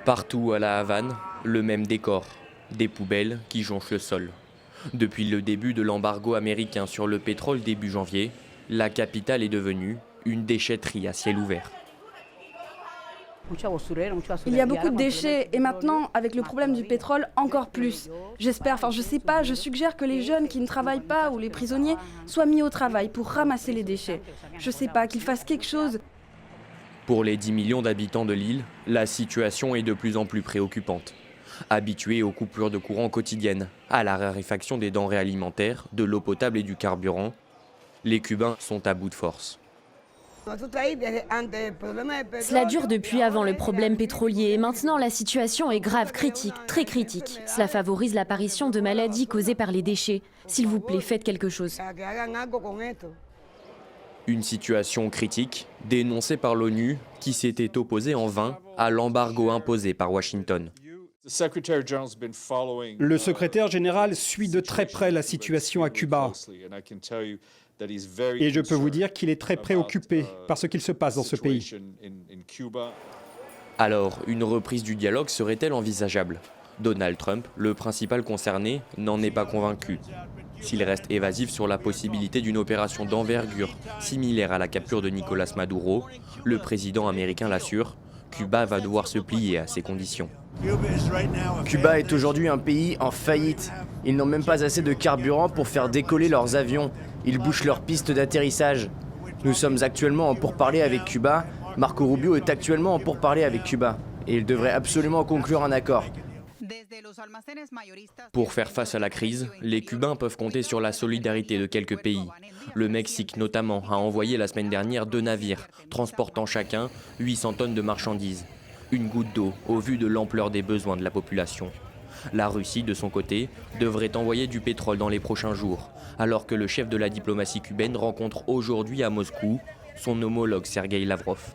Partout à La Havane, le même décor, des poubelles qui jonchent le sol. Depuis le début de l'embargo américain sur le pétrole début janvier, la capitale est devenue une déchetterie à ciel ouvert. Il y a beaucoup de déchets et maintenant, avec le problème du pétrole, encore plus. Je sais pas, je suggère que les jeunes qui ne travaillent pas ou les prisonniers soient mis au travail pour ramasser les déchets. Je sais pas, qu'ils fassent quelque chose. Pour les 10 millions d'habitants de l'île, la situation est de plus en plus préoccupante. Habitués aux coupures de courant quotidiennes, à la raréfaction des denrées alimentaires, de l'eau potable et du carburant, les Cubains sont à bout de force. Cela dure depuis avant le problème pétrolier et maintenant la situation est grave, critique, très critique. Cela favorise l'apparition de maladies causées par les déchets. S'il vous plaît, faites quelque chose. Une situation critique dénoncée par l'ONU qui s'était opposée en vain à l'embargo imposé par Washington. Le secrétaire général suit de très près la situation à Cuba. Et je peux vous dire qu'il est très préoccupé par ce qu'il se passe dans ce pays. Alors, une reprise du dialogue serait-elle envisageable ? Donald Trump, le principal concerné, n'en est pas convaincu. S'il reste évasif sur la possibilité d'une opération d'envergure similaire à la capture de Nicolás Maduro, le président américain l'assure, Cuba va devoir se plier à ces conditions. Cuba est aujourd'hui un pays en faillite. Ils n'ont même pas assez de carburant pour faire décoller leurs avions. Ils bouchent leurs pistes d'atterrissage. Nous sommes actuellement en pourparlers avec Cuba. Marco Rubio est actuellement en pourparlers avec Cuba. Et il devrait absolument conclure un accord. Pour faire face à la crise, les Cubains peuvent compter sur la solidarité de quelques pays. Le Mexique notamment a envoyé la semaine dernière 2 navires, transportant chacun 800 tonnes de marchandises. Une goutte d'eau au vu de l'ampleur des besoins de la population. La Russie, de son côté, devrait envoyer du pétrole dans les prochains jours, alors que le chef de la diplomatie cubaine rencontre aujourd'hui à Moscou son homologue Sergueï Lavrov.